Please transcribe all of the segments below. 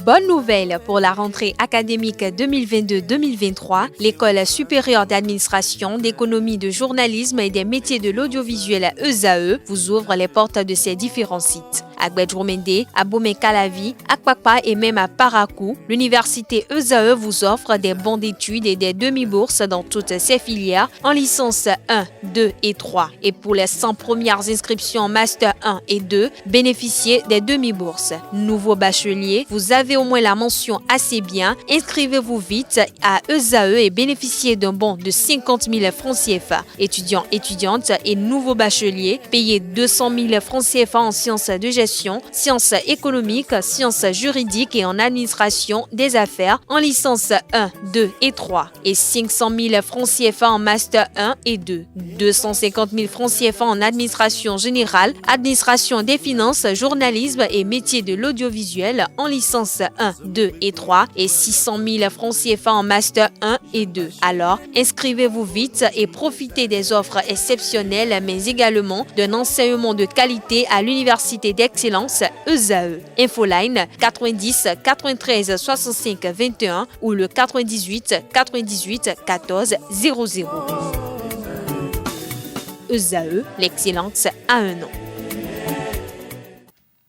Bonne nouvelle pour la rentrée académique 2022-2023, l'École supérieure d'administration, d'économie, de journalisme et des métiers de l'audiovisuel ESAE vous ouvre les portes de ses différents sites. À Gbedjourmende, à Bomé-Calavi, à Kpakpa et même à Parakou, l'université ESAE vous offre des bons d'études et des demi-bourses dans toutes ses filières en licence 1, 2 et 3. Et pour les 100 premières inscriptions en master 1 et 2, bénéficiez des demi-bourses. Nouveau bachelier, vous avez au moins la mention assez bien, inscrivez-vous vite à ESAE et bénéficiez d'un bon de 50 000 francs CFA. Étudiants, étudiantes et nouveaux bacheliers, payez 200 000 francs CFA en sciences de gestion, sciences économiques, sciences juridiques et en administration des affaires en licence 1, 2 et 3 et 500 000 francs CFA en master 1 et 2, 250 000 francs CFA en administration générale, administration des finances, journalisme et métiers de l'audiovisuel en licence 1, 2 et 3 et 600 000 francs CFA en master 1 et 2. Alors, inscrivez-vous vite et profitez des offres exceptionnelles mais également d'un enseignement de qualité à l'université d'excellence ESAE. Infoline 90 93 65 21 ou le 98 98 14 00. ESAE, l'excellence a un nom.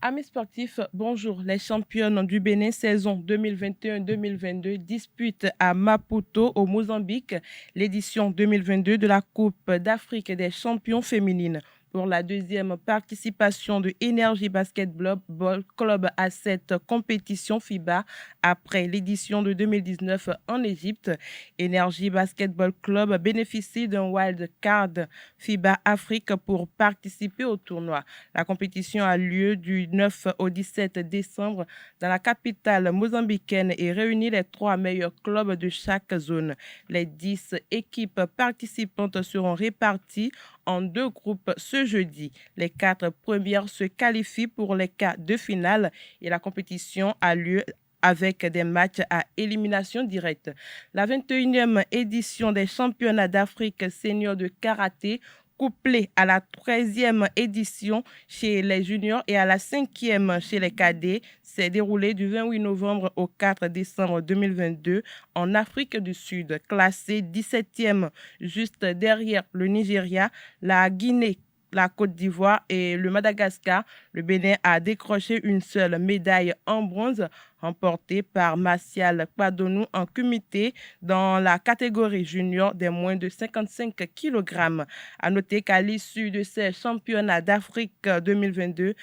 Amis sportifs, bonjour. Les championnes du Bénin saison 2021-2022 disputent à Maputo, au Mozambique, l'édition 2022 de la Coupe d'Afrique des champions féminines. Pour la deuxième participation de Energy Basketball Club à cette compétition FIBA après l'édition de 2019 en Égypte. Energy Basketball Club bénéficie d'un wild card FIBA Afrique pour participer au tournoi. La compétition a lieu du 9 au 17 décembre dans la capitale mozambicaine et réunit les 3 meilleurs clubs de chaque zone. Les 10 équipes participantes seront réparties en 2 groupes ce jeudi. Les 4 premières se qualifient pour les quarts de finale et la compétition a lieu avec des matchs à élimination directe. La 21e édition des championnats d'Afrique senior de karaté, couplée à la 13e édition chez les juniors et à la 5e chez les cadets, s'est déroulée du 28 novembre au 4 décembre 2022 en Afrique du Sud. Classée 17e juste derrière le Nigeria, la Guinée, la Côte d'Ivoire et le Madagascar, le Bénin a décroché une seule médaille en bronze remportée par Martial Kwadonou en comité dans la catégorie junior des moins de 55 kg. À noter qu'à l'issue de ces championnats d'Afrique 2022,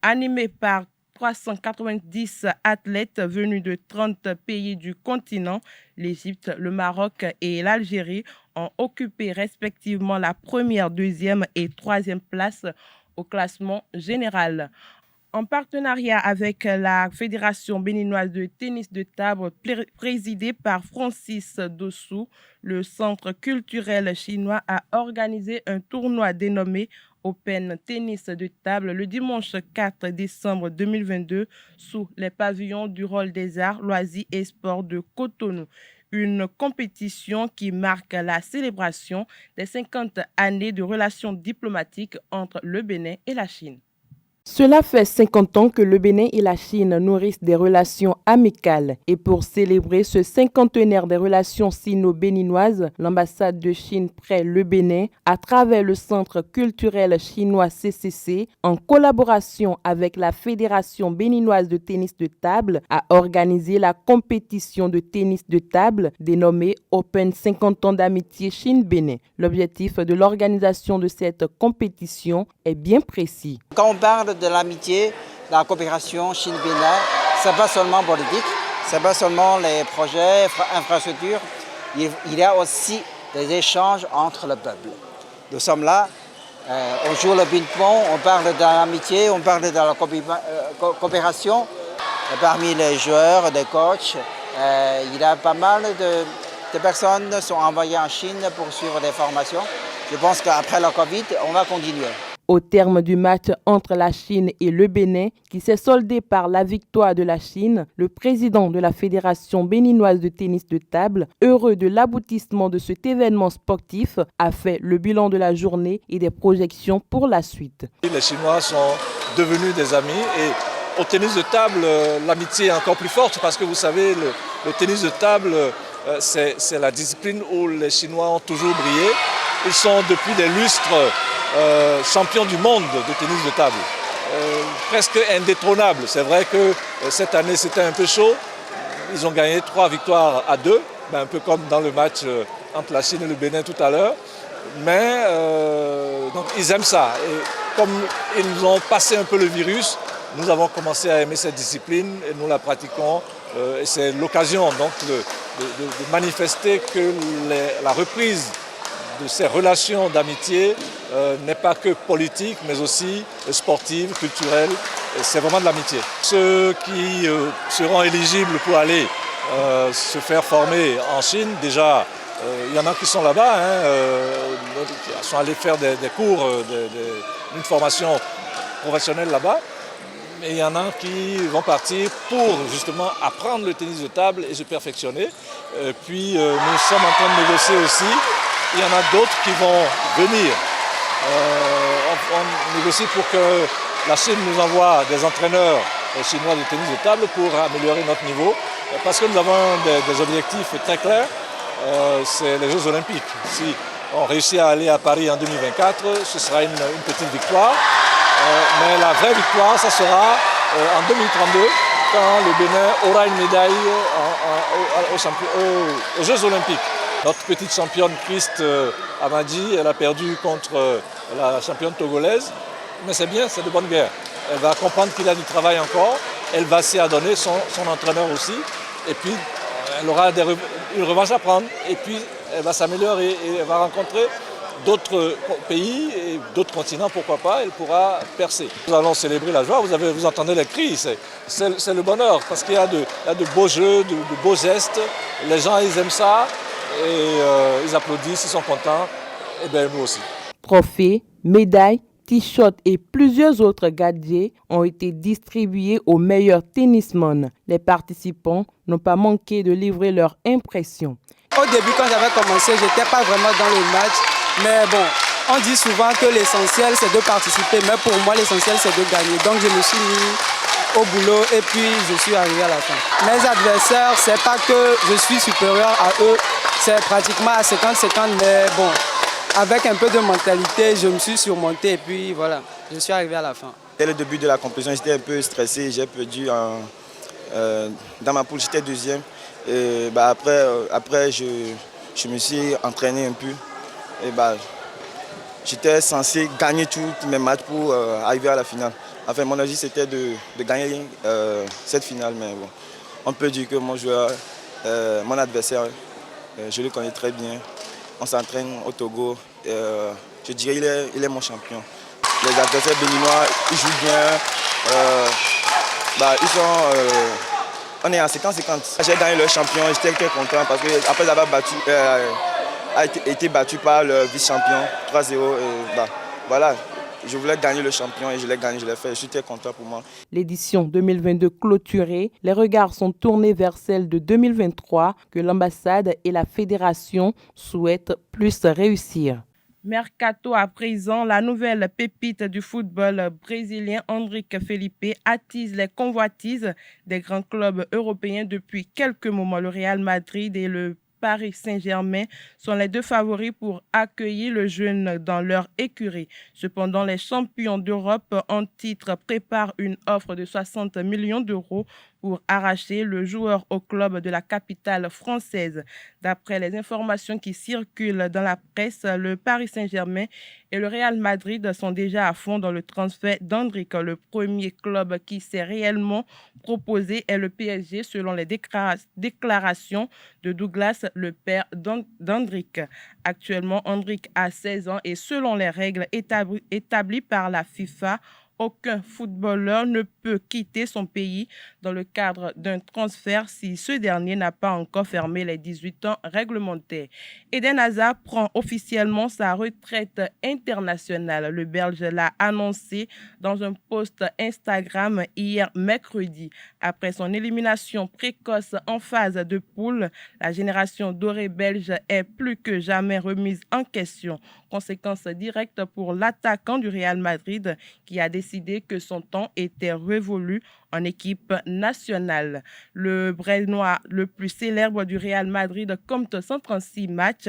animés par 390 athlètes venus de 30 pays du continent, l'Égypte, le Maroc et l'Algérie ont occupé respectivement la première, deuxième et troisième place au classement général. En partenariat avec la Fédération béninoise de tennis de table présidée par Francis Dossou, le Centre culturel chinois a organisé un tournoi dénommé Open Tennis de table le dimanche 4 décembre 2022 sous les pavillons du Hall des Arts, Loisirs et Sports de Cotonou. Une compétition qui marque la célébration des 50 années de relations diplomatiques entre le Bénin et la Chine. Cela fait 50 ans que le Bénin et la Chine nourrissent des relations amicales. Et pour célébrer ce cinquantenaire des relations sino-béninoises, l'ambassade de Chine près le Bénin, à travers le Centre culturel chinois CCC, en collaboration avec la Fédération béninoise de tennis de table, a organisé la compétition de tennis de table dénommée Open 50 ans d'amitié Chine-Bénin. L'objectif de l'organisation de cette compétition est bien précis. Quand on parle de l'amitié, de la coopération Chine-Bénin, ce n'est pas seulement politique, ce n'est pas seulement les projets, infrastructures, il y a aussi des échanges entre le peuple. Nous sommes là, on joue le ping-pong, on parle de l'amitié, on parle de la coopération. Et parmi les joueurs, les coachs, il y a pas mal de personnes qui sont envoyées en Chine pour suivre des formations. Je pense qu'après la Covid, on va continuer. Au terme du match entre la Chine et le Bénin, qui s'est soldé par la victoire de la Chine, le président de la Fédération béninoise de tennis de table, heureux de l'aboutissement de cet événement sportif, a fait le bilan de la journée et des projections pour la suite. Les Chinois sont devenus des amis et au tennis de table, l'amitié est encore plus forte parce que vous savez, le tennis de table, c'est la discipline où les Chinois ont toujours brillé. Ils sont depuis des lustres champions du monde de tennis de table, presque indétrônables. C'est vrai que cette année c'était un peu chaud, ils ont gagné 3 victoires à 2, un peu comme dans le match entre la Chine et le Bénin tout à l'heure, mais donc ils aiment ça. Et comme ils nous ont passé un peu le virus, nous avons commencé à aimer cette discipline et nous la pratiquons. Et c'est l'occasion donc de manifester que la reprise de ces relations d'amitié n'est pas que politique, mais aussi sportive, culturelle. C'est vraiment de l'amitié. Ceux qui seront éligibles pour aller se faire former en Chine, déjà, il y en a qui sont là-bas, qui sont allés faire des cours, une formation professionnelle là-bas. Et il y en a qui vont partir pour justement apprendre le tennis de table et se perfectionner. Puis nous sommes en train de négocier aussi. Il y en a d'autres qui vont venir. On négocie pour que la Chine nous envoie des entraîneurs chinois de tennis de table pour améliorer notre niveau. Parce que nous avons des objectifs très clairs. C'est les Jeux Olympiques. Si on réussit à aller à Paris en 2024, ce sera une petite victoire. Mais la vraie victoire, ça sera en 2032, quand le Bénin aura une médaille aux Jeux Olympiques. Notre petite championne Christ Amadi, elle a perdu contre la championne togolaise, mais c'est bien, c'est de bonne guerre. Elle va comprendre qu'il y a du travail encore, elle va s'y adonner, son entraîneur aussi, et puis elle aura une revanche à prendre, et puis elle va s'améliorer et elle va rencontrer d'autres pays et d'autres continents, pourquoi pas, elle pourra percer. Nous allons célébrer la joie, vous entendez les cris, c'est le bonheur, parce qu'il y a de beaux jeux, de beaux gestes, les gens ils aiment ça, et ils applaudissent, ils sont contents, et bien nous aussi. Trophées, médailles, t-shirts et plusieurs autres gadgets ont été distribués aux meilleurs tennismen. Les participants n'ont pas manqué de livrer leur impression. Au début, quand j'avais commencé, je n'étais pas vraiment dans le match. Mais bon, on dit souvent que l'essentiel, c'est de participer. Mais pour moi, l'essentiel, c'est de gagner. Donc, je me suis mis au boulot et puis je suis arrivé à la fin. Mes adversaires, c'est pas que je suis supérieur à eux. C'est pratiquement à 50-50. Mais bon, avec un peu de mentalité, je me suis surmonté et puis voilà, je suis arrivé à la fin. Dès le début de la compétition, j'étais un peu stressé. J'ai perdu dans ma poule, j'étais deuxième. Et après je me suis entraîné un peu. Et j'étais censé gagner tous mes matchs pour arriver à la finale. Enfin, mon objectif c'était de gagner cette finale. Mais bon, on peut dire que mon joueur, mon adversaire, je le connais très bien. On s'entraîne au Togo. Je dirais qu'il est mon champion. Les adversaires béninois, ils jouent bien. On est à 50-50. J'ai gagné le champion, j'étais très content parce qu'après avoir été battu par le vice-champion 3-0, voilà, je voulais gagner le champion et je l'ai gagné, je l'ai fait. Je suis très content pour moi. L'édition 2022 clôturée, les regards sont tournés vers celle de 2023 que l'ambassade et la fédération souhaitent plus réussir. Mercato à présent, la nouvelle pépite du football brésilien Endrick Felipe attise les convoitises des grands clubs européens depuis quelques moments. Le Real Madrid et le Paris Saint-Germain sont les deux favoris pour accueillir le jeune dans leur écurie. Cependant, les champions d'Europe en titre préparent une offre de 60 millions d'euros pour arracher le joueur au club de la capitale française. D'après les informations qui circulent dans la presse, le Paris Saint-Germain et le Real Madrid sont déjà à fond dans le transfert d'Endrick. Le premier club qui s'est réellement proposé est le PSG, selon les déclarations de Douglas, le père d'Endrick. Actuellement, Endrick a 16 ans et selon les règles établies par la FIFA, aucun footballeur ne peut quitter son pays dans le cadre d'un transfert si ce dernier n'a pas encore fermé les 18 ans réglementaires. Eden Hazard prend officiellement sa retraite internationale. Le Belge l'a annoncé dans un post Instagram hier mercredi. Après son élimination précoce en phase de poule, la génération dorée belge est plus que jamais remise en question. Conséquence directe pour l'attaquant du Real Madrid qui a décidé que son temps était révolu en équipe nationale. Le Brénois le plus célèbre du Real Madrid compte 136 matchs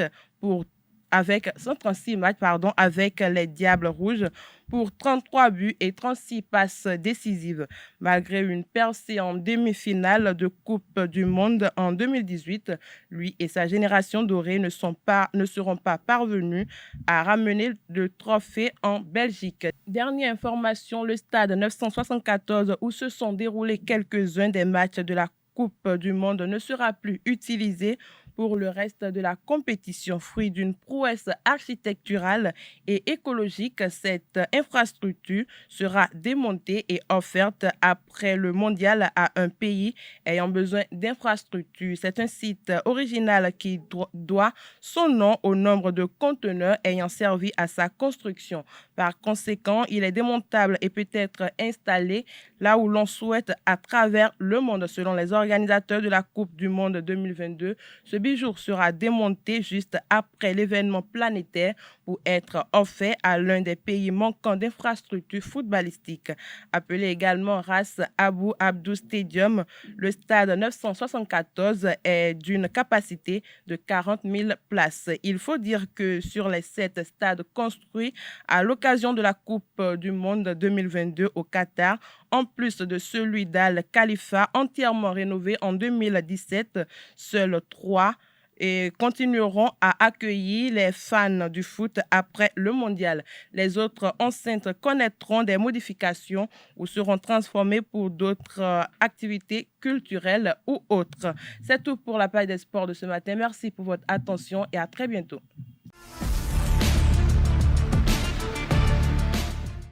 avec les Diables Rouges pour 33 buts et 36 passes décisives. Malgré une percée en demi-finale de Coupe du Monde en 2018, lui et sa génération dorée ne seront pas parvenus à ramener le trophée en Belgique. Dernière information, le stade 974 où se sont déroulés quelques-uns des matchs de la Coupe du Monde ne sera plus utilisé pour le reste de la compétition. Fruit d'une prouesse architecturale et écologique, cette infrastructure sera démontée et offerte après le mondial à un pays ayant besoin d'infrastructures. C'est un site original qui doit son nom au nombre de conteneurs ayant servi à sa construction. Par conséquent, il est démontable et peut être installé là où l'on souhaite à travers le monde. Selon les organisateurs de la Coupe du Monde 2022, ce bijou sera démonté juste après l'événement planétaire pour être offert à l'un des pays manquants d'infrastructures footballistiques. Appelé également Ras Abu Abdou Stadium, le stade 974 est d'une capacité de 40 000 places. Il faut dire que sur les 7 stades construits à l'occasion de la Coupe du Monde 2022 au Qatar, en plus de celui d'Al Khalifa entièrement rénové en 2017, seuls 3 et continueront à accueillir les fans du foot après le mondial. Les autres enceintes connaîtront des modifications ou seront transformées pour d'autres activités culturelles ou autres. C'est tout pour la page des sports de ce matin. Merci pour votre attention et à très bientôt.